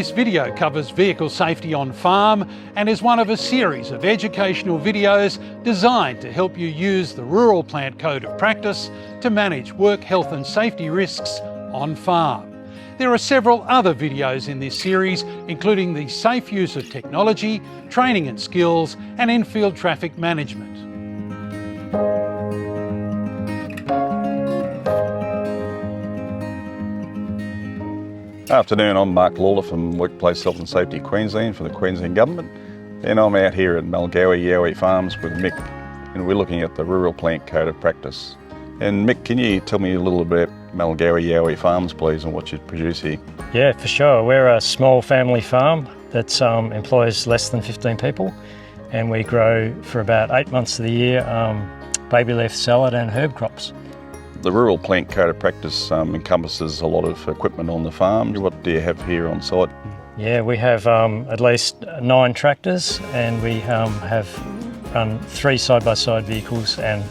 This video covers vehicle safety on farm and is one of a series of educational videos designed to help you use the Rural Plant Code of Practice to manage work health and safety risks on farm. There are several other videos in this series, including the safe use of technology, training and skills, and in-field traffic management. Afternoon, I'm Mark Lalor from Workplace Health and Safety Queensland for the Queensland Government, and I'm out here at Mulgowie Yowie Farms with Mick, and we're looking at the Rural Plant Code of Practice. And Mick, can you tell me a little bit about Mulgowie Yowie Farms, please, and what you produce here? Yeah, for sure. We're a small family farm that employs less than 15 people, and we grow for about 8 months of the year baby leaf salad and herb crops. The Rural Plant Code of Practice encompasses a lot of equipment on the farm. What do you have here on site? Yeah, we have at least 9 tractors, and we have run 3 side-by-side vehicles and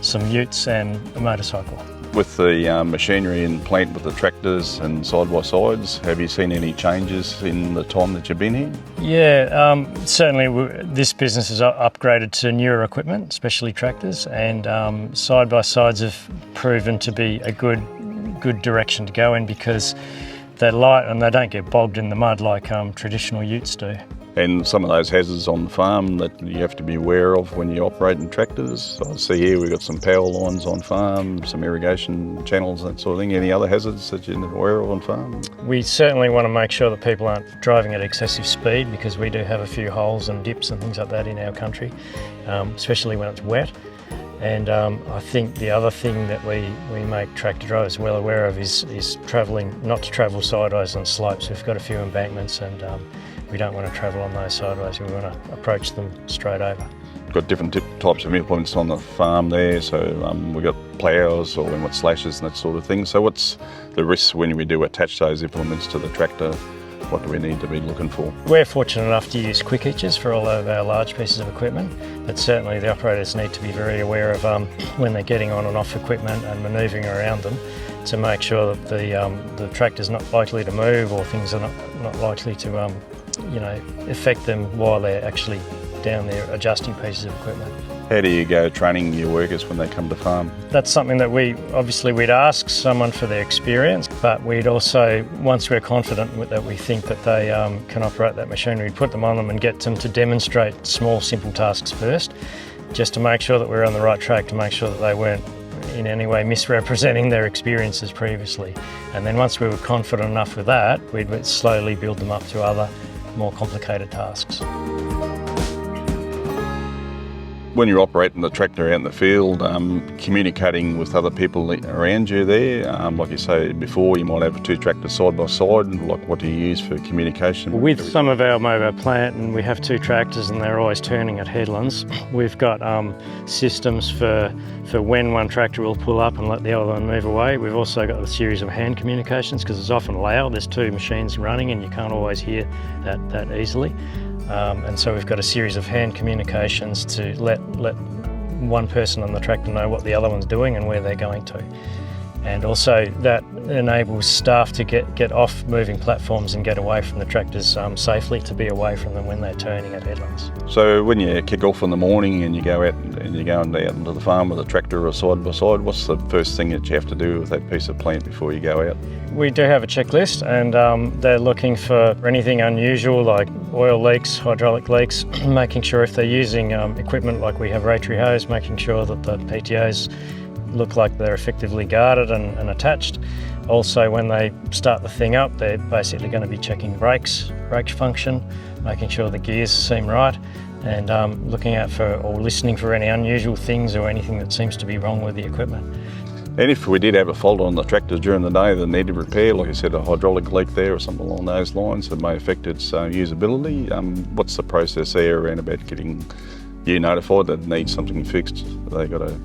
some utes and a motorcycle. With the machinery and plant with the tractors and side-by-sides, have you seen any changes in the time that you've been here? Yeah, certainly this business has upgraded to newer equipment, especially tractors, and side-by-sides have proven to be a good direction to go in because they're light and they don't get bogged in the mud like traditional utes do. And some of those hazards on the farm that you have to be aware of when you operate in tractors. I see here we've got some power lines on farm, some irrigation channels, that sort of thing. Any other hazards that you're aware of on farm? We certainly want to make sure that people aren't driving at excessive speed because we do have a few holes and dips and things like that in our country, especially when it's wet. And I think the other thing that we make tractor drivers well aware of is travelling, not to travel sideways on slopes. We've got a few embankments and we don't want to travel on those sideways. We want to approach them straight over. We've got different types of implements on the farm there, so we've got ploughs or we've got slashes and that sort of thing. So what's the risks when we do attach those implements to the tractor? What do we need to be looking for? We're fortunate enough to use quick hitches for all of our large pieces of equipment, but certainly the operators need to be very aware of when they're getting on and off equipment and manoeuvring around them to make sure that the tractor's not likely to move or things are not likely to affect them while they're actually down there adjusting pieces of equipment. How do you go training your workers when they come to farm? That's something that we'd ask someone for their experience, but we'd also, once we're confident that we think that they can operate that machinery, we'd put them on them and get them to demonstrate small, simple tasks first, just to make sure that we're on the right track, to make sure that they weren't in any way misrepresenting their experiences previously. And then once we were confident enough with that, we'd slowly build them up to other more complicated tasks. When you're operating the tractor out in the field, communicating with other people around you there, like you say before, you might have 2 tractors side by side. Like, what do you use for communication? With some of our mobile plant, and we have 2 tractors and they're always turning at headlands, we've got systems for when one tractor will pull up and let the other one move away. We've also got a series of hand communications because it's often loud. There's 2 machines running and you can't always hear that easily. And so we've got a series of hand communications to let one person on the tractor know what the other one's doing and where they're going to. And also that enables staff to get off moving platforms and get away from the tractors safely, to be away from them when they're turning at headlands. So when you kick off in the morning and you go out and you're going out into the farm with a tractor or side by side, what's the first thing that you have to do with that piece of plant before you go out? We do have a checklist, and they're looking for anything unusual like oil leaks, hydraulic leaks, making sure if they're using equipment like we have rotary hose, making sure that the PTOs look like they're effectively guarded and attached. Also, when they start the thing up, they're basically going to be checking brake function, making sure the gears seem right, and looking out for or listening for any unusual things or anything that seems to be wrong with the equipment. And if we did have a fault on the tractor during the day that needed repair, like I said, a hydraulic leak there or something along those lines that may affect its usability, what's the process there around about getting you notified that it needs something fixed? They got to...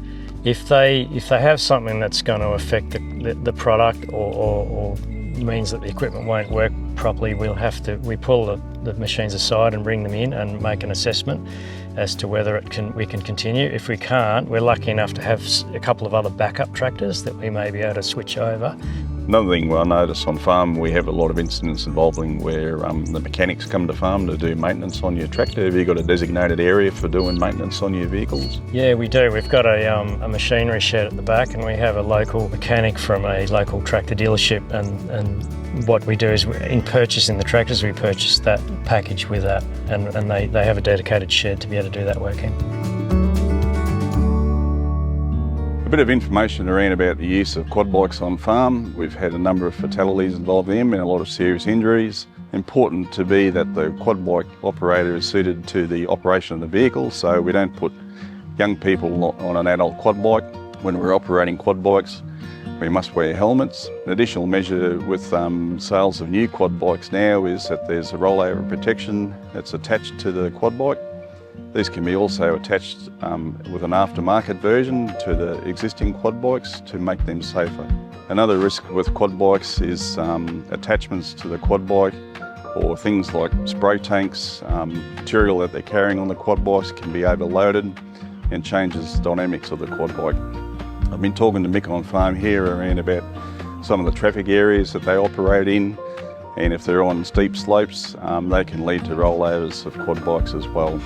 If they have something that's going to affect the product or means that the equipment won't work properly, we pull the machines aside and bring them in and make an assessment as to whether we can continue. If we can't, we're lucky enough to have a couple of other backup tractors that we may be able to switch over Another thing I notice on farm, we have a lot of incidents involving where the mechanics come to farm to do maintenance on your tractor. Have you got a designated area for doing maintenance on your vehicles? Yeah, we do. We've got a machinery shed at the back, and we have a local mechanic from a local tractor dealership, and what we do is in purchasing the tractors, we purchase that package with that, and they have a dedicated shed to be able to do that work in. A bit of information around about the use of quad bikes on farm. We've had a number of fatalities involved in them and a lot of serious injuries. Important to be that the quad bike operator is suited to the operation of the vehicle, so we don't put young people on an adult quad bike. When we're operating quad bikes, we must wear helmets. An additional measure with sales of new quad bikes now is that there's a rollover protection that's attached to the quad bike. These can be also attached with an aftermarket version to the existing quad bikes to make them safer. Another risk with quad bikes is attachments to the quad bike, or things like spray tanks. Material that they're carrying on the quad bikes can be overloaded and changes the dynamics of the quad bike. I've been talking to Mick on farm here around about some of the traffic areas that they operate in, and if they're on steep slopes, they can lead to rollovers of quad bikes as well.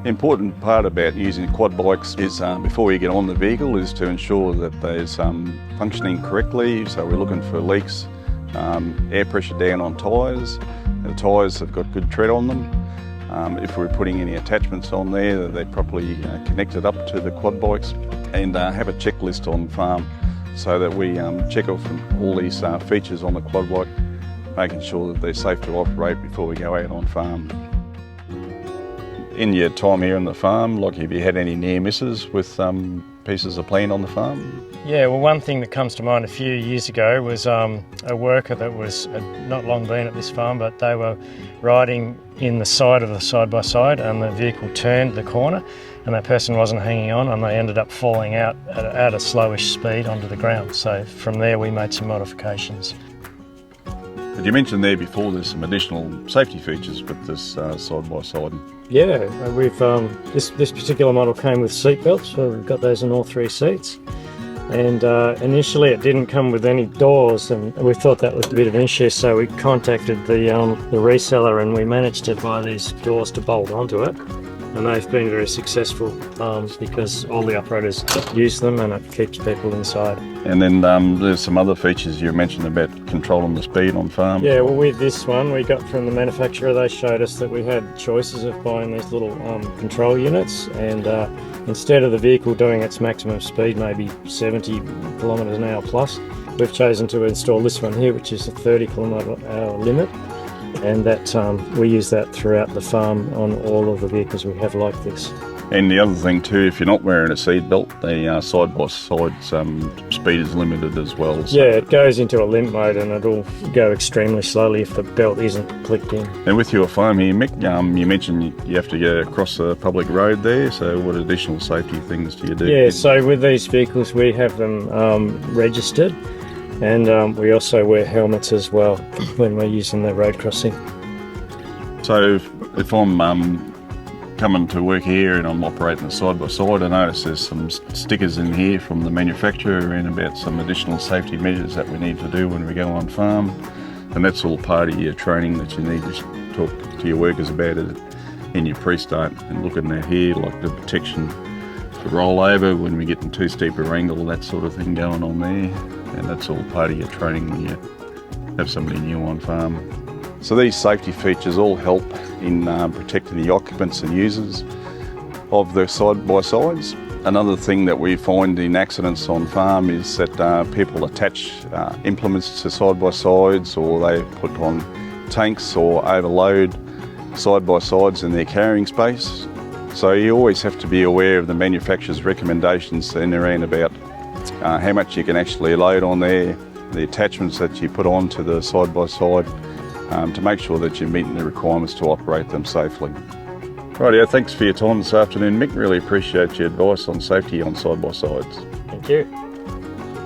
The important part about using quad bikes is before you get on the vehicle is to ensure that there's functioning correctly. So we're looking for leaks, air pressure down on tyres. The tyres have got good tread on them. If we're putting any attachments on there, they're properly connected up to the quad bikes, and have a checklist on farm so that we check off all these features on the quad bike, making sure that they're safe to operate before we go out on farm. In your time here on the farm, like, have you had any near misses with pieces of plant on the farm? Yeah, well, one thing that comes to mind a few years ago was a worker that was not long been at this farm, but they were riding in the side of the side-by-side, and the vehicle turned the corner, and that person wasn't hanging on, and they ended up falling out at a slowish speed onto the ground. So from there we made some modifications. But you mentioned there before there's some additional safety features with this side-by-side. Yeah, we've this particular model came with seat belts, so we've got those in all three seats. And initially it didn't come with any doors, and we thought that was a bit of an issue, so we contacted the reseller, and we managed to buy these doors to bolt onto it. And they've been very successful because all the operators use them, and it keeps people inside. And then there's some other features you mentioned about controlling the speed on farm. Yeah, well, with this one we got from the manufacturer, they showed us that we had choices of buying these little control units, and instead of the vehicle doing its maximum speed, maybe 70 kilometres an hour plus, we've chosen to install this one here, which is a 30 kilometre an hour limit. And that we use that throughout the farm on all of the vehicles we have like this. And the other thing too, if you're not wearing a seat belt, the side-by-side speed is limited as well. So. Yeah, it goes into a limp mode, and it'll go extremely slowly if the belt isn't clicked in. And with your farm here, Mick, you mentioned you have to go across a public road there, so what additional safety things do you do? Yeah, so with these vehicles we have them registered. And we also wear helmets as well when we're using the road crossing. So if I'm coming to work here and I'm operating the side-by-side, I notice there's some stickers in here from the manufacturer and about some additional safety measures that we need to do when we go on farm. And that's all part of your training that you need to talk to your workers about it in your pre-start, and looking at here, like the protection for rollover when we get in too steep a angle, that sort of thing going on there. And that's all part of your training when you have somebody new on farm. So these safety features all help in protecting the occupants and users of the side-by-sides. Another thing that we find in accidents on farm is that people attach implements to side-by-sides, or they put on tanks or overload side-by-sides in their carrying space. So you always have to be aware of the manufacturer's recommendations in around about how much you can actually load on there, the attachments that you put onto the side-by-side, to make sure that you're meeting the requirements to operate them safely. Rightio, thanks for your time this afternoon, Mick. Really appreciate your advice on safety on side-by-sides. Thank you.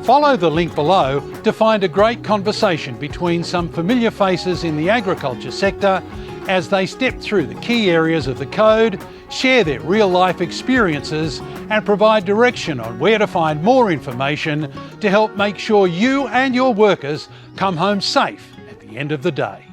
Follow the link below to find a great conversation between some familiar faces in the agriculture sector as they step through the key areas of the code share their real-life experiences and provide direction on where to find more information to help make sure you and your workers come home safe at the end of the day.